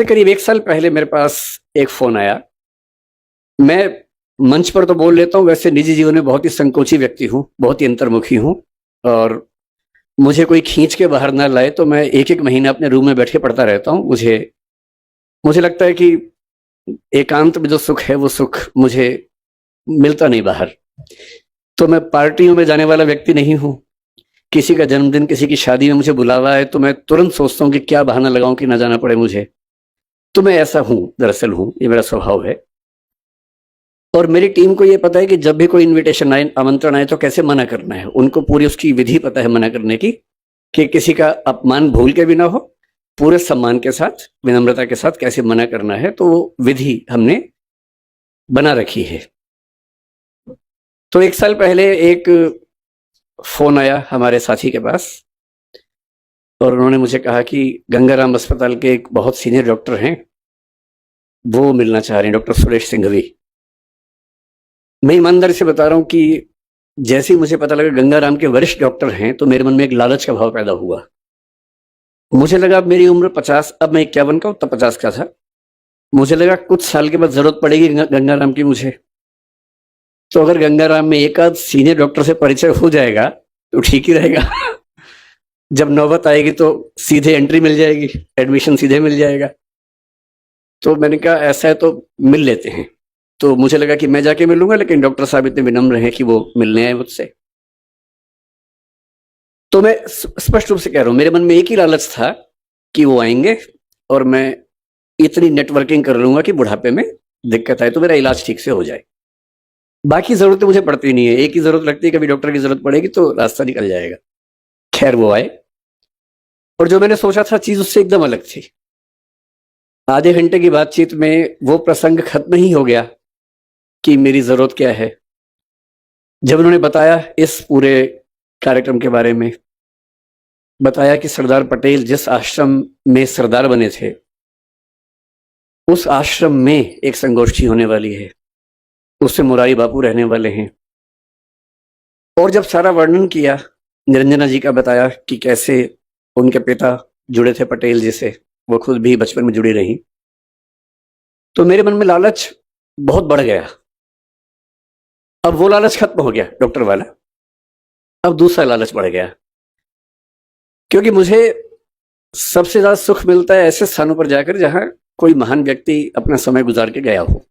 से करीब 1 साल पहले मेरे पास एक फ़ोन आया। मैं मंच पर तो बोल लेता हूँ, वैसे निजी जीवन में बहुत ही संकोची व्यक्ति हूँ, बहुत ही अंतर्मुखी हूँ और मुझे कोई खींच के बाहर ना लाए तो मैं 1-1 महीना अपने रूम में बैठ के पढ़ता रहता हूँ। मुझे मुझे लगता है कि एकांत में जो सुख है, वो सुख मुझे मिलता नहीं बाहर। तो मैं पार्टियों में जाने वाला व्यक्ति नहीं हूँ। किसी का जन्मदिन, किसी की शादी में मुझे बुलावा है तो मैं तुरंत सोचता हूँ कि क्या बहाना लगाऊँ कि ना जाना पड़े मुझे। तो मैं ऐसा हूँ, दरअसल हूँ, ये मेरा स्वभाव है। और मेरी टीम को ये पता है कि जब भी कोई इनविटेशन आए, आमंत्रण आए तो कैसे मना करना है। उनको पूरी उसकी विधि पता है मना करने की, कि किसी का अपमान भूल के भी ना हो, पूरे सम्मान के साथ, विनम्रता के साथ कैसे मना करना है। तो वो विधि हमने बना रखी है। तो 1 साल पहले एक फ़ोन आया हमारे साथी के पास और उन्होंने मुझे कहा कि गंगाराम अस्पताल के एक बहुत सीनियर डॉक्टर हैं, वो मिलना चाह रहे हैं, डॉक्टर सुरेश सिंघवी। मैं ईमानदारी से बता रहा हूँ कि जैसे ही मुझे पता लगा गंगाराम के वरिष्ठ डॉक्टर हैं, तो मेरे मन में एक लालच का भाव पैदा हुआ। मुझे लगा अब मेरी उम्र 50, अब मैं 51 का हूँ, तब 50 का था। मुझे लगा कुछ साल के बाद ज़रूरत पड़ेगी गंगाराम की मुझे। तो अगर गंगाराम में एक आध सीनियर डॉक्टर से परिचय हो जाएगा तो ठीक ही रहेगा। जब नौबत आएगी तो सीधे एंट्री मिल जाएगी, एडमिशन सीधे मिल जाएगा। तो मैंने कहा ऐसा है तो मिल लेते हैं। तो मुझे लगा कि मैं जाके मिलूंगा, लेकिन डॉक्टर साहब इतने विनम्र हैं कि वो मिलने आए मुझसे। तो मैं स्पष्ट रूप से कह रहा हूं, मेरे मन में एक ही लालच था कि वो आएंगे और मैं इतनी नेटवर्किंग कर लूंगा कि बुढ़ापे में दिक्कत आए तो मेरा इलाज ठीक से हो जाए। बाकी जरूरतें मुझे पड़ती नहीं है, एक ही जरूरत लगती है, कभी डॉक्टर की जरूरत पड़ेगी तो रास्ता निकल जाएगा। खैर वो आए और जो मैंने सोचा था चीज उससे एकदम अलग थी। आधे घंटे की बातचीत में वो प्रसंग खत्म ही हो गया कि मेरी जरूरत क्या है। जब उन्होंने बताया इस पूरे कार्यक्रम के बारे में, बताया कि सरदार पटेल जिस आश्रम में सरदार बने थे, उस आश्रम में एक संगोष्ठी होने वाली है, उससे मुरारी बापू रहने वाले हैं। और जब सारा वर्णन किया, निरंजना जी का बताया कि कैसे उनके पिता जुड़े थे पटेल जी से, वो खुद भी बचपन में जुड़ी रही, तो मेरे मन में लालच बहुत बढ़ गया। अब वो लालच खत्म हो गया डॉक्टर वाला, अब दूसरा लालच बढ़ गया, क्योंकि मुझे सबसे ज्यादा सुख मिलता है ऐसे स्थानों पर जाकर जहां कोई महान व्यक्ति अपना समय गुजार के गया हो।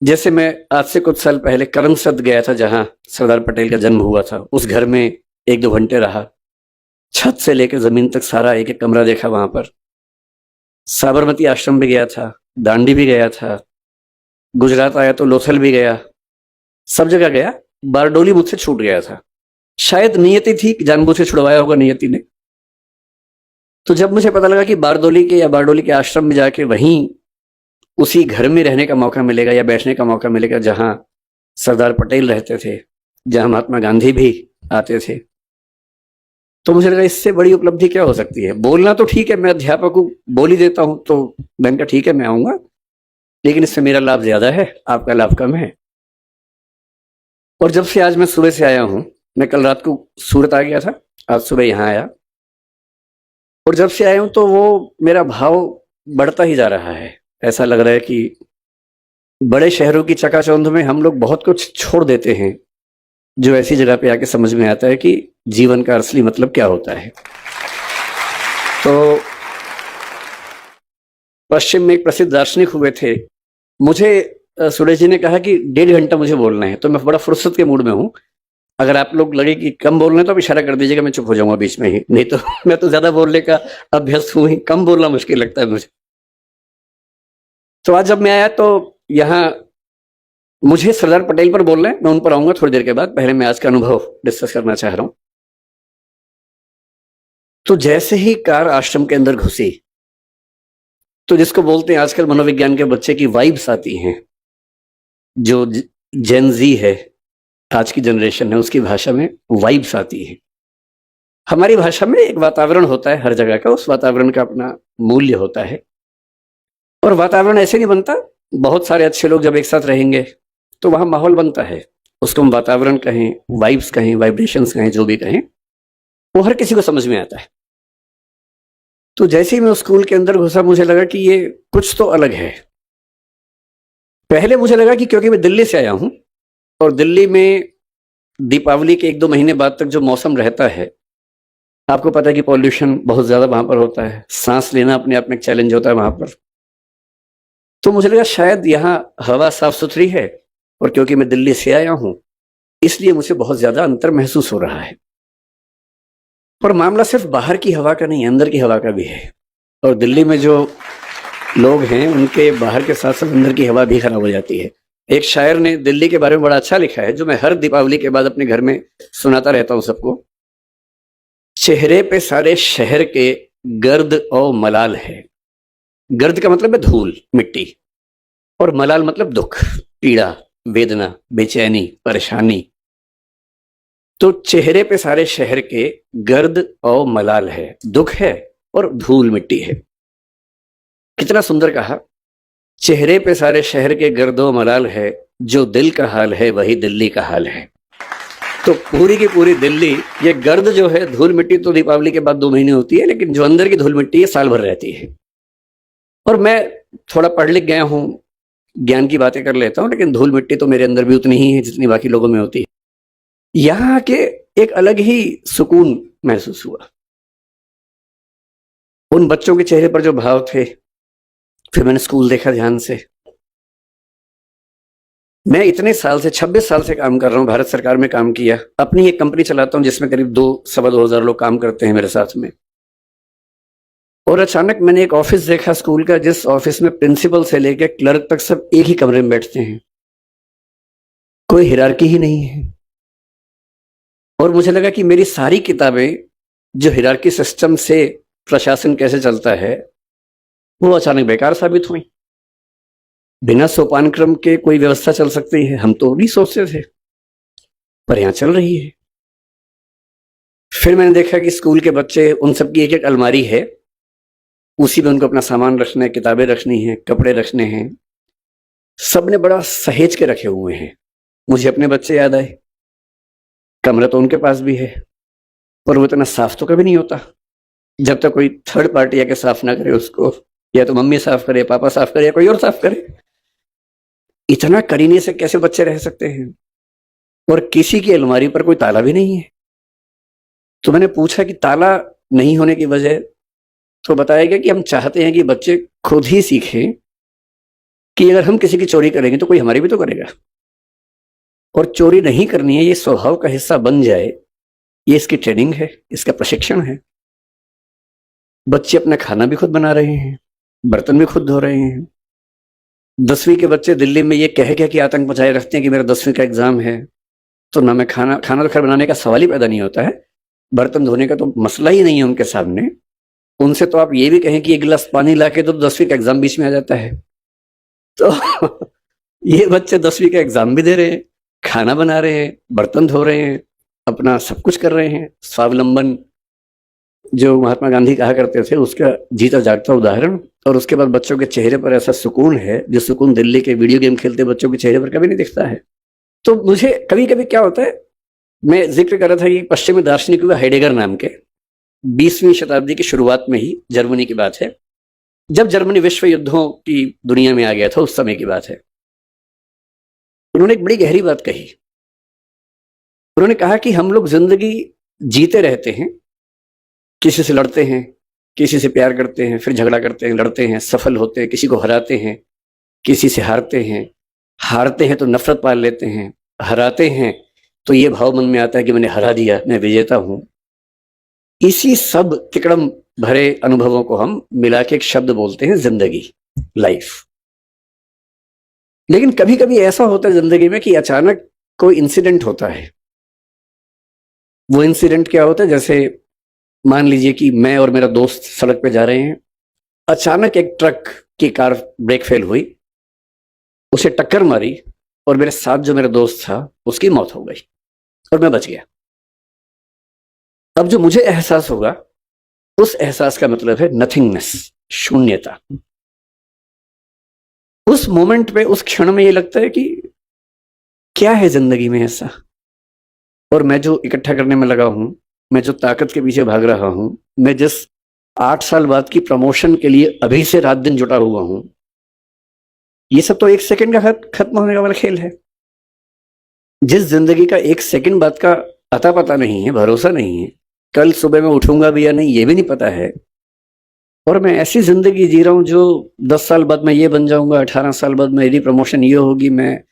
जैसे मैं आज से कुछ साल पहले करमसद गया था, जहां सरदार पटेल का जन्म हुआ था। उस घर में 1-2 घंटे रहा, छत से लेकर जमीन तक सारा एक एक कमरा देखा वहां पर। साबरमती आश्रम भी गया था, दांडी भी गया था, गुजरात आया तो लोथल भी गया, सब जगह गया। बारडोली मुझसे छूट गया था, शायद नियति थी, जानबूझ के छुड़वाया होगा नियति ने। तो जब मुझे पता लगा कि बारडोली के या बारडोली के आश्रम में जाके वहीं उसी घर में रहने का मौका मिलेगा या बैठने का मौका मिलेगा जहां सरदार पटेल रहते थे, जहां महात्मा गांधी भी आते थे, तो मुझे लगा इससे बड़ी उपलब्धि क्या हो सकती है। बोलना तो ठीक है, मैं अध्यापक को बोल ही देता हूं, तो मैंने कहा ठीक है मैं आऊंगा, लेकिन इससे मेरा लाभ ज्यादा है, आपका लाभ कम है। और जब से आज मैं सुबह से आया हूं, मैं कल रात को सूरत आ गया था, आज सुबह यहां आया, और जब से आया हूं तो वो मेरा भाव बढ़ता ही जा रहा है। ऐसा लग रहा है कि बड़े शहरों की चकाचौंध में हम लोग बहुत कुछ छोड़ देते हैं, जो ऐसी जगह पे आके समझ में आता है कि जीवन का असली मतलब क्या होता है। तो पश्चिम में एक प्रसिद्ध दार्शनिक हुए थे, मुझे सुरेश जी ने कहा कि 1.5 घंटा मुझे बोलना है, तो मैं बड़ा फुर्सत के मूड में हूँ। अगर आप लोग लगे कि कम बोलना है तो आप इशारा कर दीजिएगा, मैं चुप हो जाऊंगा बीच में ही, नहीं तो मैं तो ज्यादा बोलने का अभ्यस्त हूं ही, कम बोलना मुश्किल लगता है मुझे। तो आज जब मैं आया तो यहाँ मुझे सरदार पटेल पर बोलना है, मैं उन पर आऊंगा थोड़ी देर के बाद। पहले मैं आज का अनुभव डिस्कस करना चाह रहा हूं। तो जैसे ही कार आश्रम के अंदर घुसी, तो जिसको बोलते हैं आजकल मनोविज्ञान के बच्चे की वाइब्स आती हैं, जो जेन जी है, आज की जनरेशन है, उसकी भाषा में वाइब्स आती है। हमारी भाषा में एक वातावरण होता है हर जगह का, उस वातावरण का अपना मूल्य होता है। और वातावरण ऐसे नहीं बनता, बहुत सारे अच्छे लोग जब एक साथ रहेंगे तो वहां माहौल बनता है। उसको हम वातावरण कहें, वाइब्स कहें, वाइब्रेशंस कहें, जो भी कहें, वो हर किसी को समझ में आता है। तो जैसे ही मैं उस स्कूल के अंदर घुसा मुझे लगा कि ये कुछ तो अलग है। पहले मुझे लगा कि क्योंकि मैं दिल्ली से आया हूं और दिल्ली में दीपावली के 1-2 महीने बाद तक जो मौसम रहता है, आपको पता है कि पॉल्यूशन बहुत ज्यादा वहां पर होता है, सांस लेना अपने आप में एक चैलेंज होता है वहां पर। तो मुझे लगा शायद यहाँ हवा साफ सुथरी है और क्योंकि मैं दिल्ली से आया हूं इसलिए मुझे बहुत ज्यादा अंतर महसूस हो रहा है। पर मामला सिर्फ बाहर की हवा का नहीं, अंदर की हवा का भी है। और दिल्ली में जो लोग हैं उनके बाहर के साथ साथ अंदर की हवा भी खराब हो जाती है। एक शायर ने दिल्ली के बारे में बड़ा अच्छा लिखा है, जो मैं हर दीपावली के बाद अपने घर में सुनाता रहता हूं सबको। चेहरे पे सारे शहर के गर्द और मलाल है। गर्द का मतलब है धूल, मिट्टी, और मलाल मतलब दुख, पीड़ा, वेदना, बेचैनी, परेशानी। तो चेहरे पे सारे शहर के गर्द और मलाल है, दुख है और धूल मिट्टी है। कितना सुंदर कहा। चेहरे पे सारे शहर के गर्दो मलाल है, जो दिल का हाल है वही दिल्ली का हाल है। तो पूरी की पूरी दिल्ली, ये गर्द जो है, धूल मिट्टी, तो दीपावली के बाद 2 महीने होती है, लेकिन जो अंदर की धूल मिट्टी है साल भर रहती है। और मैं थोड़ा पढ़ लिख गया हूं, ज्ञान की बातें कर लेता हूं, लेकिन धूल मिट्टी तो मेरे अंदर भी उतनी ही है जितनी बाकी लोगों में होती है। यहां के एक अलग ही सुकून महसूस हुआ। उन बच्चों के चेहरे पर जो भाव थे। फिर मैंने स्कूल देखा ध्यान से। मैं इतने साल से, 26 साल से काम कर रहा हूं, भारत सरकार में काम किया, अपनी एक कंपनी चलाता हूं जिसमें करीब 2-2.25 हजार लोग काम करते हैं मेरे साथ में। और अचानक मैंने एक ऑफिस देखा स्कूल का, जिस ऑफिस में प्रिंसिपल से लेकर क्लर्क तक सब एक ही कमरे में बैठते हैं, कोई हिरार्की ही नहीं है। और मुझे लगा कि मेरी सारी किताबें जो हिरार्की सिस्टम से प्रशासन कैसे चलता है, वो अचानक बेकार साबित हुई। बिना सोपान क्रम के कोई व्यवस्था चल सकती है, हम तो नहीं सोचते थे, पर यहां चल रही है। फिर मैंने देखा कि स्कूल के बच्चे, उन सबकी एक एक अलमारी है, उसी में उनको अपना सामान रखना है, किताबें रखनी है, कपड़े रखने हैं, सबने बड़ा सहेज के रखे हुए हैं। मुझे अपने बच्चे याद आए। कमरा तो उनके पास भी है, पर वो इतना साफ तो कभी नहीं होता जब तक कोई थर्ड पार्टी आके साफ ना करे उसको। या तो मम्मी साफ करे, पापा साफ करे, या कोई और साफ करे। इतना करीने से कैसे बच्चे रह सकते हैं? और किसी की अलमारी पर कोई ताला भी नहीं है। तो मैंने पूछा कि ताला नहीं होने की वजह, तो बताया गया कि हम चाहते हैं कि बच्चे खुद ही सीखें कि अगर हम किसी की चोरी करेंगे तो कोई हमारी भी तो करेगा, और चोरी नहीं करनी है, ये स्वभाव का हिस्सा बन जाए। ये इसकी ट्रेनिंग है, इसका प्रशिक्षण है। बच्चे अपना खाना भी खुद बना रहे हैं, बर्तन भी खुद धो रहे हैं। 10वीं के बच्चे दिल्ली में ये कह के कि आतंक मचाए रखते हैं कि मेरा 10वीं का एग्जाम है, तो ना मैं खाना तो खैर बनाने का सवाल ही पैदा नहीं होता है, बर्तन धोने का तो मसला ही नहीं है उनके सामने। उनसे तो आप ये भी कहें कि 1 गिलास पानी ला के, तो 10वीं का एग्जाम बीच में आ जाता है। तो ये बच्चे 10वीं का एग्जाम भी दे रहे हैं, खाना बना रहे हैं, बर्तन धो रहे हैं, अपना सब कुछ कर रहे हैं। स्वावलंबन जो महात्मा गांधी कहा करते थे, उसका जीता जागता उदाहरण। और उसके बाद बच्चों के चेहरे पर ऐसा सुकून है, जो सुकून दिल्ली के वीडियो गेम खेलते बच्चों के चेहरे पर कभी नहीं दिखता है। तो मुझे कभी कभी क्या होता है, मैं जिक्र कर रहा था कि पश्चिमी दार्शनिक हुआ हाइडेगर नाम के, 20वीं शताब्दी की शुरुआत में ही, जर्मनी की बात है, जब जर्मनी विश्व युद्धों की दुनिया में आ गया था, उस समय की बात है। उन्होंने एक बड़ी गहरी बात कही। उन्होंने कहा कि हम लोग जिंदगी जीते रहते हैं, किसी से लड़ते हैं, किसी से प्यार करते हैं, फिर झगड़ा करते हैं, लड़ते हैं, सफल होते हैं, किसी को हराते हैं, किसी से हारते हैं, हारते हैं तो नफरत पाल लेते हैं, हराते हैं तो ये भाव मन में आता है कि मैंने हरा दिया, मैं विजेता हूं। इसी सब तिकड़म भरे अनुभवों को हम मिला के एक शब्द बोलते हैं जिंदगी, लाइफ। लेकिन कभी कभी ऐसा होता है जिंदगी में कि अचानक कोई इंसिडेंट होता है। वो इंसिडेंट क्या होता है, जैसे मान लीजिए कि मैं और मेरा दोस्त सड़क पे जा रहे हैं, अचानक एक ट्रक की कार ब्रेक फेल हुई, उसे टक्कर मारी, और मेरे साथ जो मेरा दोस्त था उसकी मौत हो गई और मैं बच गया। अब जो मुझे एहसास होगा, उस एहसास का मतलब है नथिंगनेस, शून्यता। उस मोमेंट पे, उस क्षण में ये लगता है कि क्या है जिंदगी में ऐसा। और मैं जो इकट्ठा करने में लगा हूं, मैं जो ताकत के पीछे भाग रहा हूं, मैं जिस 8 साल बाद की प्रमोशन के लिए अभी से रात दिन जुटा हुआ हूं। ये सब तो 1 सेकंड का खत्म होने वाला खेल है। जिस जिंदगी का 1 सेकंड बाद का अता पता नहीं है, भरोसा नहीं है, कल सुबह मैं उठूंगा भी या नहीं ये भी नहीं पता है, और मैं ऐसी जिंदगी जी रहा हूं जो 10 साल बाद मैं ये बन जाऊंगा, 18 साल बाद मेरी प्रमोशन ये होगी, मैं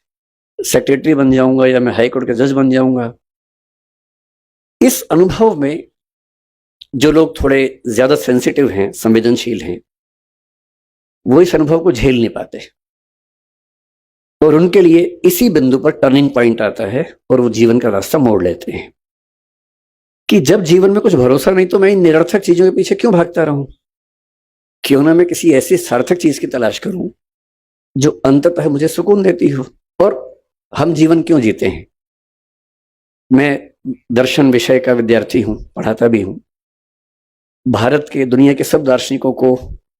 सेक्रेटरी बन जाऊंगा या मैं हाई कोर्ट का जज बन जाऊंगा। इस अनुभव में जो लोग थोड़े ज्यादा सेंसिटिव हैं, संवेदनशील हैं, वो इस अनुभव को झेल नहीं पाते, और उनके लिए इसी बिंदु पर टर्निंग पॉइंट आता है और वो जीवन का रास्ता मोड़ लेते हैं कि जब जीवन में कुछ भरोसा नहीं तो मैं इन निरर्थक चीजों के पीछे क्यों भागता रहूं। क्यों ना मैं किसी ऐसी सार्थक चीज की तलाश करूं जो अंततः मुझे सुकून देती हो। और हम जीवन क्यों जीते हैं? मैं दर्शन विषय का विद्यार्थी हूं, पढ़ाता भी हूं। भारत के, दुनिया के सब दार्शनिकों को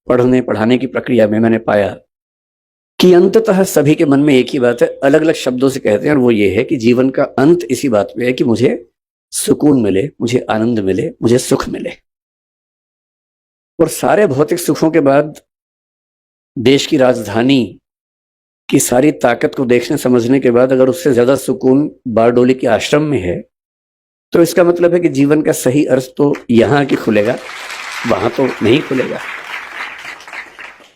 पढ़ने पढ़ाने की प्रक्रिया में मैंने पाया कि अंततः सभी के मन में एक ही बात है, अलग अलग शब्दों से कहते हैं, और वो ये है कि जीवन का अंत इसी बात में है कि मुझे सुकून मिले, मुझे आनंद मिले, मुझे सुख मिले। और सारे भौतिक सुखों के बाद देश की राजधानी की सारी ताकत को देखने समझने के बाद अगर उससे ज्यादा सुकून बारडोली के आश्रम में है, तो इसका मतलब है कि जीवन का सही अर्थ तो यहां आके खुलेगा, वहां तो नहीं खुलेगा।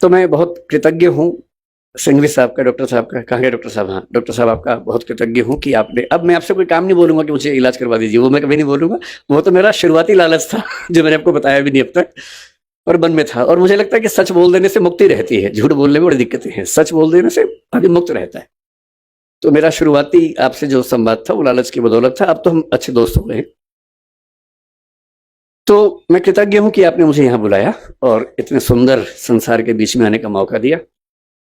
तो मैं बहुत कृतज्ञ हूं सिंघवी साहब का, डॉक्टर साहब का, कहाँ गए डॉक्टर साहब? हाँ, डॉक्टर साहब आपका बहुत कृतज्ञ हूं कि आपने, अब मैं आपसे कोई काम नहीं बोलूंगा कि मुझे इलाज करवा दीजिए, वो मैं कभी नहीं बोलूंगा। वो तो मेरा शुरुआती लालच था जो मैंने आपको बताया भी नहीं अब तक, और मन में था। और मुझे लगता है कि सच बोल देने से मुक्ति रहती है, झूठ बोलने में बड़ी दिक्कतें हैं, सच बोल देने से आदमी मुक्त रहता है। तो मेरा शुरुआती आपसे जो संवाद था वो लालच की बदौलत था, अब तो हम अच्छे दोस्त हो गए। तो मैं कृतज्ञ हूं कि आपने मुझे यहाँ बुलाया और इतने सुंदर संसार के बीच में आने का मौका दिया।